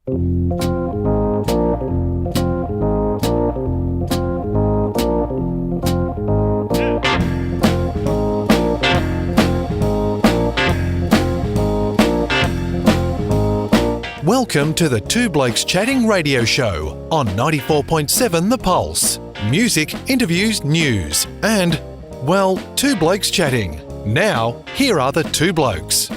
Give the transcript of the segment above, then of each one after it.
Welcome to the Two Blokes Chatting radio show on 94.7 The Pulse. Music, interviews, news, and, well, Two Blokes Chatting. Now, here are the two blokes.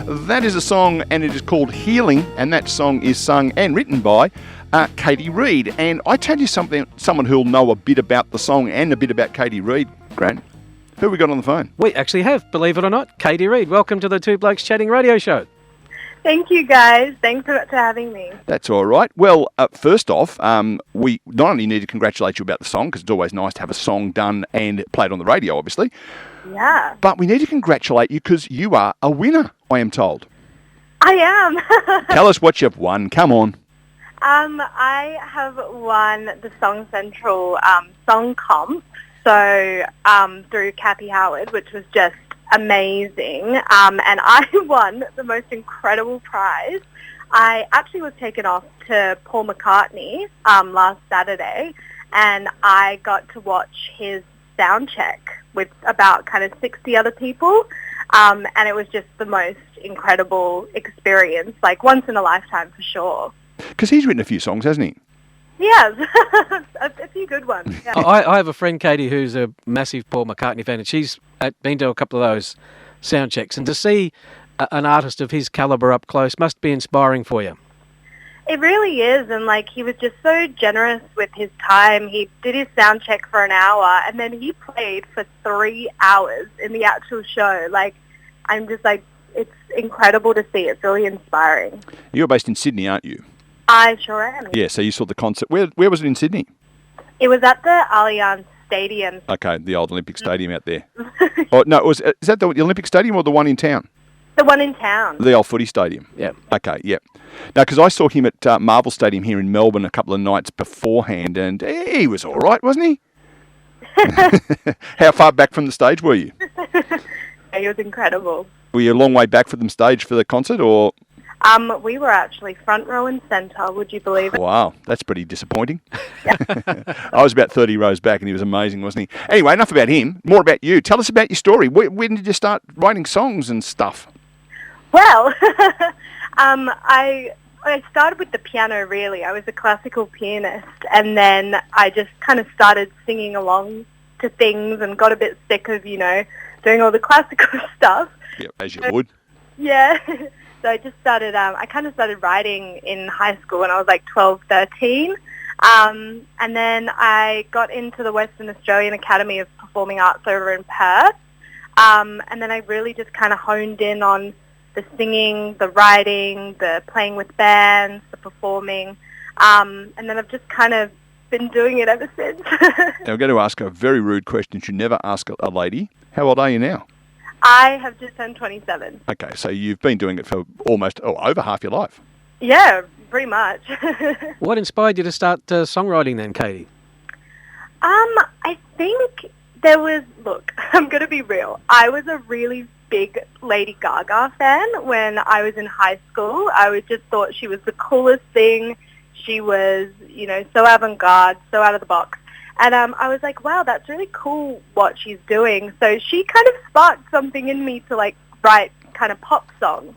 That is a song, and it is called Healing, and that song is sung and written by Katie Reid. And I tell you someone who'll know a bit about the song and a bit about Katie Reid, Grant. Who have we got on the phone? We actually have, believe it or not, Katie Reid. Welcome to the Two Blokes Chatting radio show. Thank you, guys. Thanks for having me. That's all right. Well, first off, we not only need to congratulate you about the song, because it's always nice to have a song done and played on the radio, obviously. Yeah. But we need to congratulate you because you are a winner, I am told. I am. Tell us what you've won. Come on. I have won the Song Central song comp. So through Kathy Howard, which was just amazing, and I won the most incredible prize. I actually was taken off to Paul McCartney last Saturday, and I got to watch his sound check with about kind of 60 other people, and it was just the most incredible experience, like once in a lifetime for sure. Because he's written a few songs, hasn't he? Yes, a few good ones. Yeah. I have a friend, Katie, who's a massive Paul McCartney fan, and she's been to a couple of those sound checks. And to see an artist of his calibre up close must be inspiring for you. It really is, and he was just so generous with his time. He did his sound check for an hour, and then he played for 3 hours in the actual show. I'm just it's incredible to see. It's really inspiring. You're based in Sydney, aren't you? I sure am. Yeah, so you saw the concert. Where was it in Sydney? It was at the Allianz Stadium. Okay, the old Olympic Stadium out there. Oh no, is that the Olympic Stadium or the one in town? The one in town. The old footy stadium. Yeah. Okay, yeah. Now, because I saw him at Marvel Stadium here in Melbourne a couple of nights beforehand, and he was all right, wasn't he? How far back from the stage were you? He was incredible. Were you a long way back from the stage for the concert, or...? We were actually front row and centre, would you believe it? Wow, that's pretty disappointing. I was about 30 rows back and he was amazing, wasn't he? Anyway, enough about him. More about you. Tell us about your story. When did you start writing songs and stuff? Well, I started with the piano, really. I was a classical pianist, and then I just kind of started singing along to things and got a bit sick of, doing all the classical stuff. Yeah, as you would. Yeah. So I just started, I kind of started writing in high school when I was 12, 13. And then I got into the Western Australian Academy of Performing Arts over in Perth. And then I really just kind of honed in on the singing, the writing, the playing with bands, the performing. And then I've just kind of been doing it ever since. Now I'm going to ask a very rude question you never ask a lady. How old are you now? I have just turned 27. Okay, so you've been doing it for almost over half your life. Yeah, pretty much. What inspired you to start songwriting then, Katie? I think there was, look, I'm going to be real. I was a really big Lady Gaga fan when I was in high school. I just thought she was the coolest thing. She was, so avant-garde, so out of the box. And I was like, wow, that's really cool what she's doing. So she kind of sparked something in me to write kind of pop songs.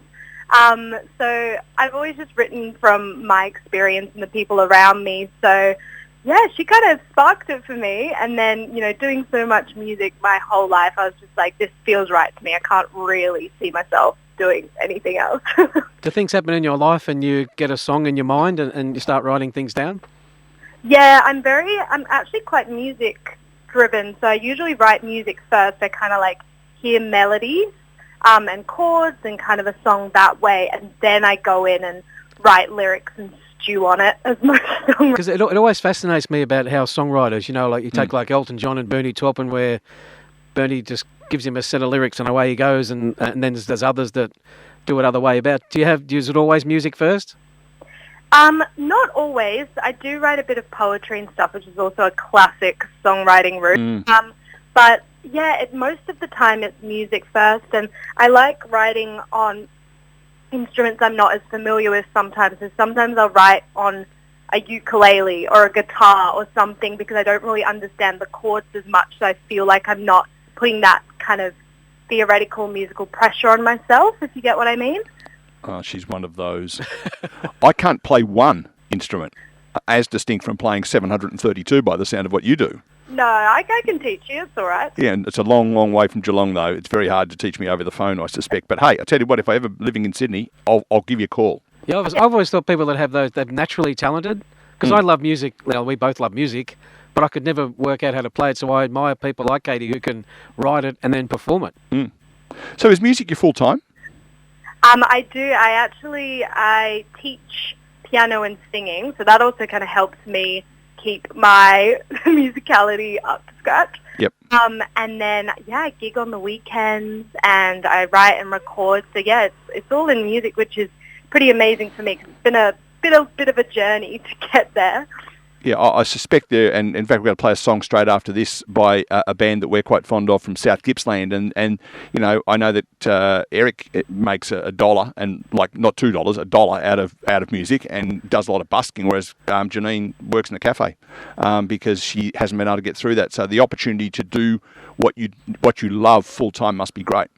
So I've always just written from my experience and the people around me. So yeah, she kind of sparked it for me. And then, doing so much music my whole life, I was just like, this feels right to me. I can't really see myself doing anything else. Do things happen in your life and you get a song in your mind and you start writing things down? Yeah, I'm actually quite music driven, so I usually write music first. I kind of hear melodies and chords and kind of a song that way, and then I go in and write lyrics and stew on it as most songwriters. Because it always fascinates me about how songwriters, you take Elton John and Bernie Taupin, where Bernie just gives him a set of lyrics and away he goes, and then there's others that do it other way about. Is it always music first? Not always. I do write a bit of poetry and stuff, which is also a classic songwriting route. But yeah, most of the time it's music first, and I like writing on instruments I'm not as familiar with sometimes. So sometimes I'll write on a ukulele or a guitar or something because I don't really understand the chords as much, so I feel like I'm not putting that kind of theoretical musical pressure on myself, if you get what I mean. Oh, she's one of those. I can't play one instrument, as distinct from playing 732 by the sound of what you do. No, I can teach you. It's all right. Yeah, and it's a long, long way from Geelong, though. It's very hard to teach me over the phone, I suspect. But hey, I tell you what, if I ever living in Sydney, I'll give you a call. Yeah, I've always thought people that have those, they're naturally talented. Because I love music. Well, we both love music, but I could never work out how to play it. So I admire people like Katie who can write it and then perform it. So is music your full time? I do. I teach piano and singing, so that also kind of helps me keep my musicality up to scratch. Yep. And then, I gig on the weekends and I write and record. So, it's all in music, which is pretty amazing for me because it's been a bit of a journey to get there. Yeah, I suspect there, and in fact we're going to play a song straight after this by a band that we're quite fond of from South Gippsland, and you know, I know that Eric makes $1 and like not $2, $1 out of music and does a lot of busking, whereas Janine works in a cafe because she hasn't been able to get through that. So the opportunity to do what you love full time must be great.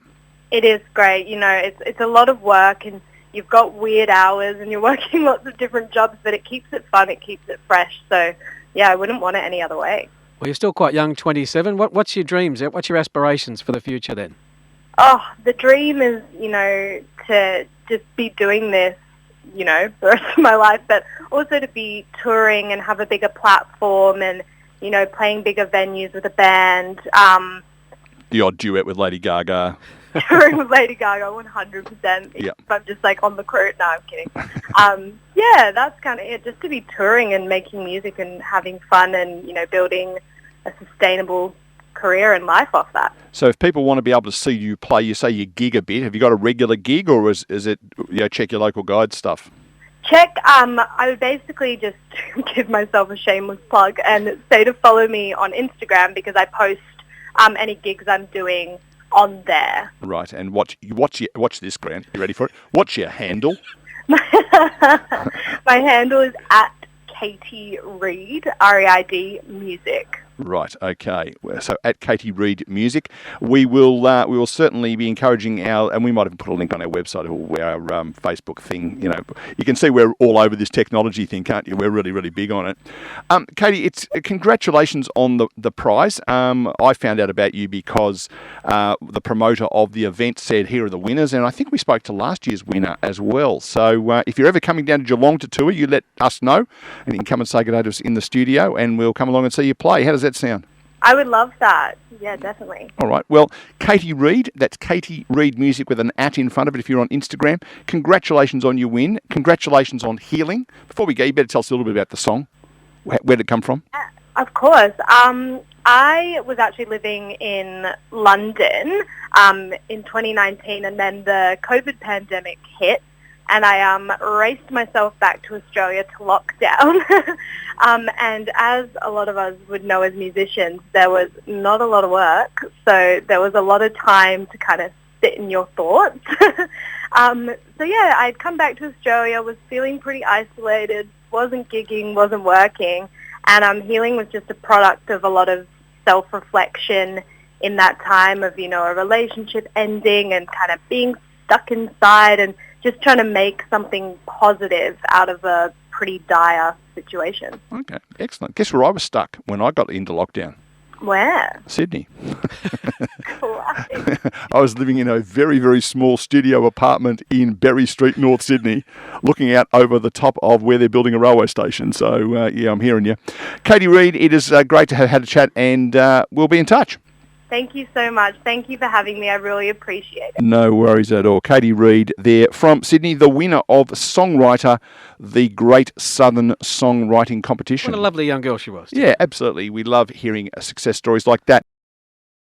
It is great. You know, it's a lot of work and you've got weird hours and you're working lots of different jobs, but it keeps it fun, it keeps it fresh. So, I wouldn't want it any other way. Well, you're still quite young, 27. What's your dreams? What's your aspirations for the future then? Oh, the dream is, to just be doing this, the rest of my life, but also to be touring and have a bigger platform and, playing bigger venues with a band. The odd duet with Lady Gaga. Touring with Lady Gaga, 100%. Yep. I'm just like on the cruise. No, I'm kidding. That's kind of it. Just to be touring and making music and having fun and, building a sustainable career and life off that. So if people want to be able to see you play, you say you gig a bit. Have you got a regular gig or is it, check your local guide stuff? Check, I would basically just give myself a shameless plug and say to follow me on Instagram because I post any gigs I'm doing on there. Right, and watch this, Grant. You ready for it? What's your handle? My handle is at Katie Reid, Reid Music. Right, okay. So at Katie Reid Music, we will certainly be encouraging and we might even put a link on our website or our Facebook thing. You can see we're all over this technology thing, can't you? We're really, really big on it. Katie, congratulations on the prize. I found out about you because the promoter of the event said, here are the winners, and I think we spoke to last year's winner as well. So if you're ever coming down to Geelong to tour, you let us know, and you can come and say good day to us in the studio, and we'll come along and see you play. How does that sound? I would love that. Yeah, definitely. All right. Well, Katie Reid, that's Katie Reid Music with an @ in front of it if you're on Instagram. Congratulations on your win. Congratulations on Healing. Before we go, you better tell us a little bit about the song. Where did it come from? Of course. I was actually living in London in 2019 and then the COVID pandemic hit. And I raced myself back to Australia to lockdown. And as a lot of us would know as musicians, there was not a lot of work. So there was a lot of time to kind of sit in your thoughts. I'd come back to Australia, was feeling pretty isolated, wasn't gigging, wasn't working. And Healing was just a product of a lot of self-reflection in that time of, a relationship ending and kind of being stuck inside and just trying to make something positive out of a pretty dire situation. Okay, excellent. Guess where I was stuck when I got into lockdown? Where? Sydney. I was living in a very, very small studio apartment in Berry Street, North Sydney, looking out over the top of where they're building a railway station. So, I'm hearing you. Katie Reid, it is great to have had a chat, and we'll be in touch. Thank you so much. Thank you for having me. I really appreciate it. No worries at all. Katie Reid there from Sydney, the winner of Songwriter, the Great Southern Songwriting Competition. What a lovely young girl she was. Yeah, absolutely. We love hearing success stories like that.